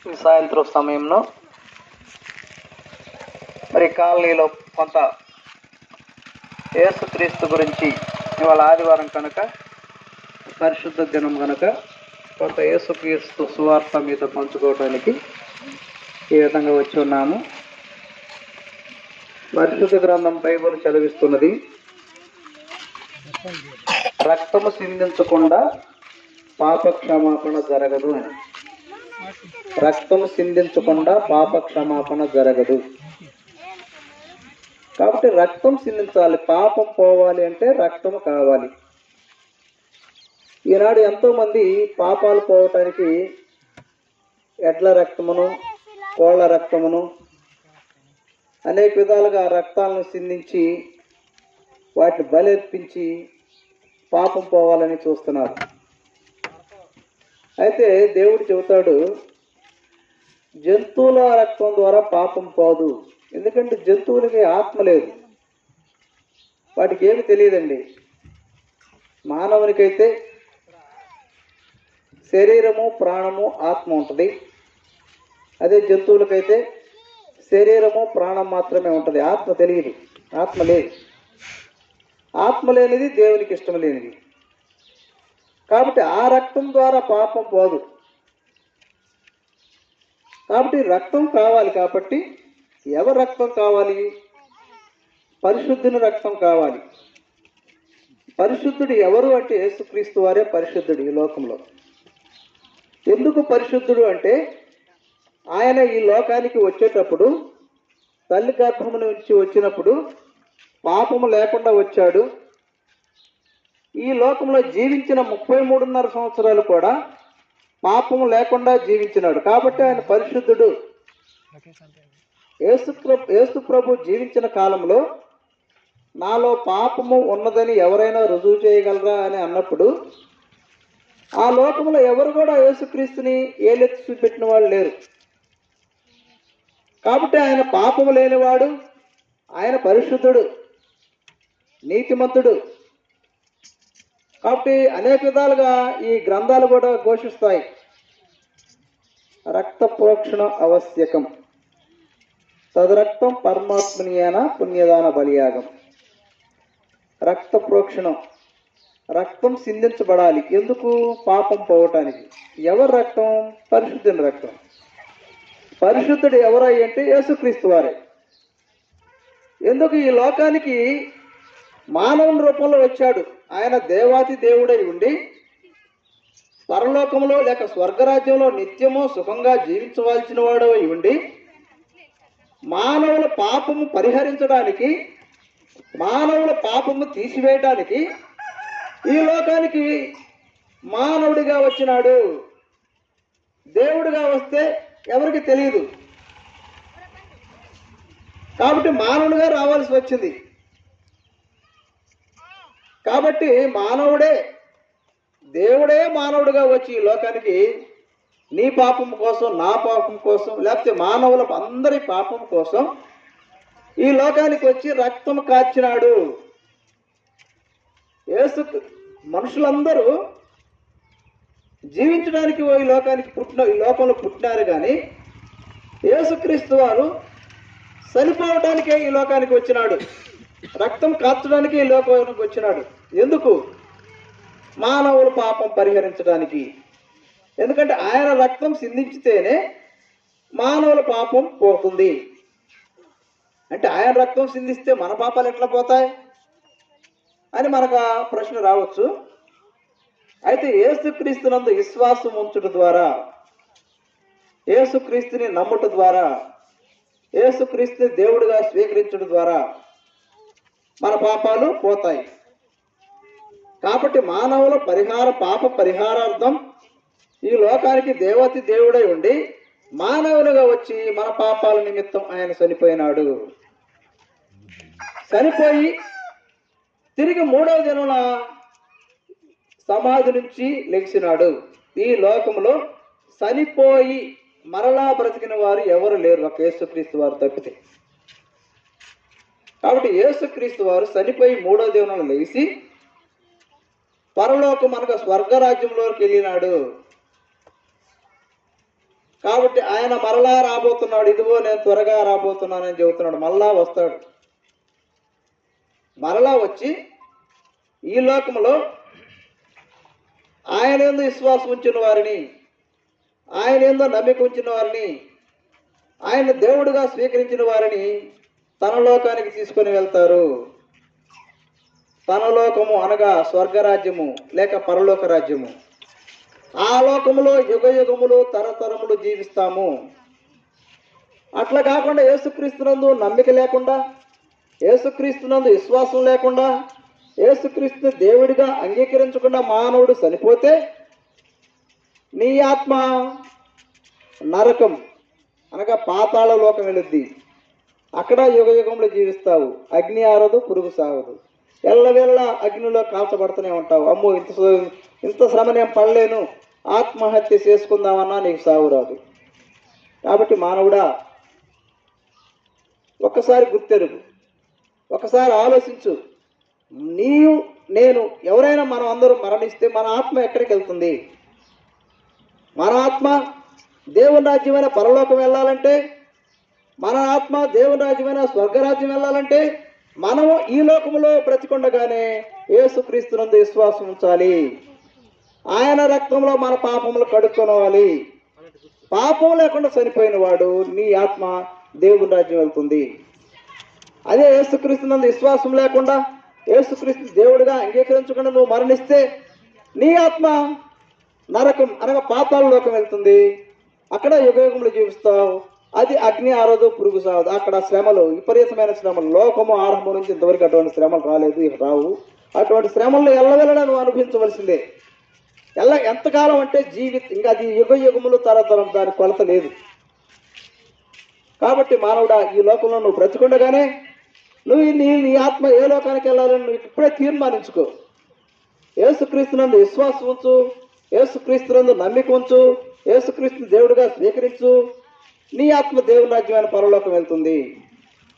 ఈ సాయంత్రం సమయంలో మరి కాలనీలో కొంత యేసుక్రీస్తు గురించి ఇవాళ ఆదివారం కనుక పరిశుద్ధ దినం కనుక కొంత యేసుక్రీస్తు సువార్త మీద పంచుకోవడానికి ఈ విధంగా వచ్చి ఉన్నాము. పరిశుద్ధ గ్రంథం బైబిల్ చదివిస్తున్నది, రక్తము సిందించకుండా పాప క్షమాపణ జరగదు అని. రక్తము సిందించకుండా పాప క్షమాపణ జరగదు. కాబట్టి రక్తం సిందించాలి. పాపం పోవాలి అంటే రక్తము కావాలి. ఈనాడు ఎంతో మంది పాపాలు పోవటానికి ఎడ్ల రక్తమును, కోళ్ళ రక్తమును, అనేక విధాలుగా రక్తాలను సిందించి వాటిని బలర్పించి పాపం పోవాలని చూస్తున్నారు. అయితే దేవుడు చెబుతాడు, జంతువుల రక్తం ద్వారా పాపం పోదు. ఎందుకంటే జంతువులకి ఆత్మ లేదు, వాటికి ఏమి తెలియదండి. మానవునికైతే శరీరము, ప్రాణము, ఆత్మ ఉంటుంది. అదే జంతువులకైతే శరీరము, ప్రాణం మాత్రమే ఉంటుంది. ఆత్మ తెలియదు, ఆత్మ లేదు. ఆత్మ లేనిది దేవునికి ఇష్టం లేనిది. కాబట్టి ఆ రక్తం ద్వారా పాపం పోదు. కాబట్టి రక్తం కావాలి. కాబట్టి ఎవరి రక్తం కావాలి? పరిశుద్ధుని రక్తం కావాలి. పరిశుద్ధుడు ఎవరు అంటే యేసుక్రీస్తు వారే పరిశుద్ధుడు ఈ లోకంలో. ఎందుకు పరిశుద్ధుడు అంటే ఆయన ఈ లోకానికి వచ్చేటప్పుడు, తల్లి గర్భము నుంచి వచ్చినప్పుడు పాపము లేకుండా వచ్చాడు. ఈ లోకంలో జీవించిన 33.5 సంవత్సరాలు కూడా పాపము లేకుండా జీవించినాడు. కాబట్టి ఆయన పరిశుద్ధుడు. యేసు ప్రభు జీవించిన కాలంలో నాలో పాపము ఉన్నదని ఎవరైనా రుజువు చేయగలరా అని అన్నప్పుడు ఆ లోకంలో ఎవరు కూడా యేసుక్రీస్తుని ఏలెత్తి చూపెట్టిన వాళ్ళు లేరు. కాబట్టి ఆయన పాపము లేనివాడు, ఆయన పరిశుద్ధుడు, నీతిమంతుడు. కాబట్టి అనేక విధాలుగా ఈ గ్రంథాలు కూడా ఘోషిస్తాయి, రక్త ప్రోక్షణ ఆవశ్యకం, తదరక్తం పరమాత్మనీయన పుణ్యదాన బలియాగం. రక్త ప్రోక్షణం, రక్తం సిందించబడాలి. ఎందుకు? పాపం పోవటానికి. ఎవరి రక్తం? పరిశుద్ధుని రక్తం. పరిశుద్ధుడు ఎవరై అంటే యేసుక్రీస్తు వారే. ఎందుకు? ఈ లోకానికి మానవుని రూపంలో వచ్చాడు. ఆయన దేవాతి దేవుడై ఉండి పరలోకంలో లేక స్వర్గరాజ్యంలో నిత్యము సుఖంగా జీవించవలసిన వాడు అయి ఉండి మానవుల పాపము పరిహరించడానికి, మానవుల పాపము తీసివేయడానికి ఈ లోకానికి మానవుడిగా వచ్చినాడు. దేవుడిగా వస్తే ఎవరికి తెలియదు. కాబట్టి మానవుడిగా రావాల్సి వచ్చింది. కాబట్టి మానవుడే, దేవుడే మానవుడిగా వచ్చి ఈ లోకానికి నీ పాపం కోసం, నా పాపం కోసం, లేకపోతే మానవుల అందరి పాపం కోసం ఈ లోకానికి వచ్చి రక్తం కార్చినాడు. మనుషులందరూ జీవించడానికి ఈ లోకంలో పుట్టినారు. కానీ యేసుక్రీస్తు వారు చనిపోవడానికే ఈ లోకానికి వచ్చినాడు. రక్తం కార్చడానికి ఈ లోకానికి వచ్చినాడు. ఎందుకు? మానవుల పాపం పరిహరించడానికి. ఎందుకంటే ఆయన రక్తం సిందించితేనే మానవుల పాపం పోతుంది. అంటే ఆయన రక్తం సిందిస్తే మన పాపాలు ఎట్లా పోతాయి అని మనకు ప్రశ్న రావచ్చు. అయితే యేసుక్రీస్తునందు విశ్వాసం ఉంచుట ద్వారా, యేసుక్రీస్తుని నమ్ముట ద్వారా, యేసుక్రీస్తుని దేవుడిగా స్వీకరించడం ద్వారా మన పాపాలు పోతాయి. కాబట్టి మానవుల పాప పరిహారార్థం ఈ లోకానికి దేవతి దేవుడై ఉండి మానవులుగా వచ్చి మన పాపాల నిమిత్తం ఆయన చనిపోయినాడు. చనిపోయి తిరిగి 3వ దినాన సమాధి నుంచి లెగిసినాడు. ఈ లోకంలో చనిపోయి మరలా బ్రతికిన వారు ఎవరు లేరు, ఒక యేసుక్రీస్తు వారు తప్పితే. కాబట్టి యేసుక్రీస్తు వారు చనిపోయి 3వ దినాన లేచి పరలోకం అనగా స్వర్గరాజ్యంలోకి వెళ్ళినాడు. కాబట్టి ఆయన మరలా రాబోతున్నాడు. ఇదిగో నేను త్వరగా రాబోతున్నానని చెబుతున్నాడు. మళ్ళా వస్తాడు. మరలా వచ్చి ఈ లోకంలో ఆయన యందు విశ్వాసం ఉంచిన వారిని, ఆయన యందు నమ్మిక ఉంచిన వారిని, ఆయన దేవుడిగా స్వీకరించిన వారిని తన లోకానికి తీసుకొని వెళ్తారు. తన లోకము అనగా స్వర్గరాజ్యము లేక పరలోక రాజ్యము. ఆ లోకములో యుగ యుగములు తరతరములు జీవిస్తాము. అట్లా కాకుండా యేసుక్రీస్తునందు నమ్మిక లేకుండా, యేసుక్రీస్తునందు విశ్వాసం లేకుండా, యేసుక్రీస్తు దేవుడిగా అంగీకరించకుండా మానవుడు చనిపోతే నీ ఆత్మ నరకం అనగా పాతాళ లోకం వెళ్ళుద్ది. అక్కడ యుగ యుగంలో జీవిస్తావు. అగ్ని ఆరదు, పురుగు సాగదు. ఎల్లవేళ అగ్నిలో కాల్చబడుతూనే ఉంటావు. అమ్మో ఇంత శ్రమ నేను పడలేను, ఆత్మహత్య చేసుకుందామన్నా నీకు సాగు రాదు. కాబట్టి మానవుడా, ఒక్కసారి గుర్తెరుగు, ఒకసారి ఆలోచించు. నీవు నేను ఎవరైనా మనం అందరూ మరణిస్తే మన ఆత్మ ఎక్కడికి వెళ్తుంది? మన ఆత్మ దేవుని రాజ్యమైన పరలోకం వెళ్ళాలంటే, మన ఆత్మ దేవుని రాజ్యమైన స్వర్గరాజ్యం వెళ్ళాలంటే మనము ఈ లోకములో బ్రతికొండగానే యేసుక్రీస్తునందు విశ్వాసం ఉంచాలి. ఆయన రక్తంలో మన పాపములు కడుక్కొనవాలి. పాపం లేకుండా చనిపోయిన వాడు నీ ఆత్మ దేవుని రాజ్యం వెళ్తుంది. అదే యేసుక్రీస్తునందు విశ్వాసం లేకుండా, యేసుక్రీస్తు దేవుడిగా అంగీకరించకుండా నువ్వు మరణిస్తే నీ ఆత్మ నరకం అనగా పాతాళ లోకం వెళ్తుంది. అక్కడ యుగయుగములు జీవిస్తావు. అది అగ్ని ఆరదు, పురుగు సాగదు. అక్కడ శ్రమలు, విపరీతమైన శ్రమలు. లోకము ఆరంభం నుంచి ఇంతవరకు అటువంటి శ్రమలు రాలేదు, ఇక రావు. అటువంటి శ్రమల్లో ఎల్లవెల్లడా నువ్వు అనుభవించవలసిందే. ఎంతకాలం అంటే ఇంకా అది యుగ యుగములు తరతరం, దాని కొలత లేదు. కాబట్టి మానవుడా, ఈ లోకంలో నువ్వు బ్రతికుండగానే నువ్వు నీ ఆత్మ ఏ లోకానికి వెళ్ళాలని నువ్వు ఇప్పుడే తీర్మానించుకో. యేసుక్రీస్తునందు విశ్వాసం ఉంచు, యేసుక్రీస్తునందు నమ్మిక ఉంచు, యేసుక్రీస్తుని దేవుడిగా స్వీకరించు. నీ ఆత్మ దేవుని రాజ్యమైన పరలోకం వెళ్తుంది.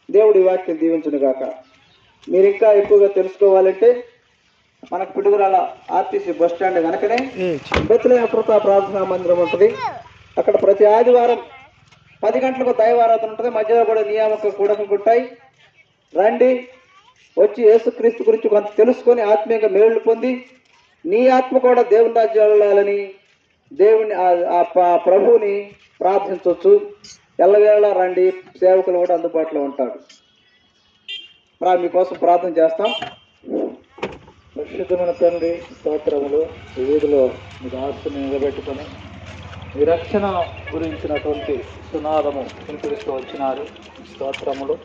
దేవుడి వాక్యం దీవించును గాక. మీరు ఇంకా ఎక్కువగా తెలుసుకోవాలంటే మనకు పిడుగురాల ఆర్టీసీ బస్ స్టాండ్ వెనకనే బెత్లెహేము అమృత ప్రార్థనా మందిరం ఉంటుంది. అక్కడ ప్రతి ఆదివారం 10 గంటలకు దైవారాధన ఉంటుంది. మధ్యలో కూడా నియామక కూడకలు ఉంటాయి. రండి, వచ్చి యేసుక్రీస్తు గురించి కొంత తెలుసుకొని ఆత్మీయంగా మేలు పొంది నీ ఆత్మ కూడా దేవుని రాజ్యం వెళ్ళాలని దేవుని ప్రభువుని ప్రార్థించవచ్చు. ఎల్లవేళ రండి, సేవకులు కూడా అందుబాటులో ఉంటాడు. మీకోసం ప్రార్థన చేస్తాం. పరిశుద్ధమైన తండ్రి, స్తోత్రములు. ఈ వీధిలో మీ ఆస్తుని నిలబెట్టుకొని మీ రక్షణ గురించినటువంటి సునాదము వినిపిస్తూ వచ్చినారు. స్తోత్రములు.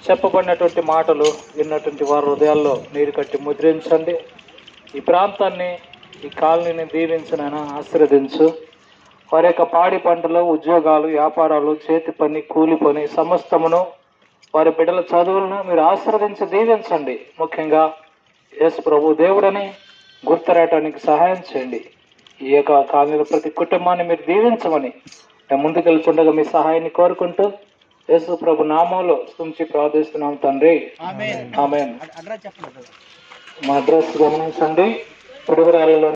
చెప్పబడినటువంటి మాటలు విన్నటువంటి వారి హృదయాల్లో నీరు కట్టి ముద్రించండి. ఈ ప్రాంతాన్ని, ఈ కాలనీని దీవించనైనా ఆశీర్వదించు. వారి యొక్క పాడి పంటలు, ఉద్యోగాలు, వ్యాపారాలు, చేతి పని, కూలి పని సమస్తమును, వారి బిడ్డల చదువులను మీరు ఆశీర్వదించి దీవించండి. ముఖ్యంగా యేసు ప్రభు దేవుడని గుర్తురాయటానికి సహాయం చేయండి. ఈ యొక్క కాలనీలో ప్రతి కుటుంబాన్ని మీరు దీవించమని ముందుకెళ్తుండగా మీ సహాయాన్ని కోరుకుంటూ యేసు ప్రభు నామంలో స్తుతించి ప్రార్థిస్తున్నాం తండ్రి. ఆమేన్. మా అడ్రస్ గమనించండి. పిడుగురాలలో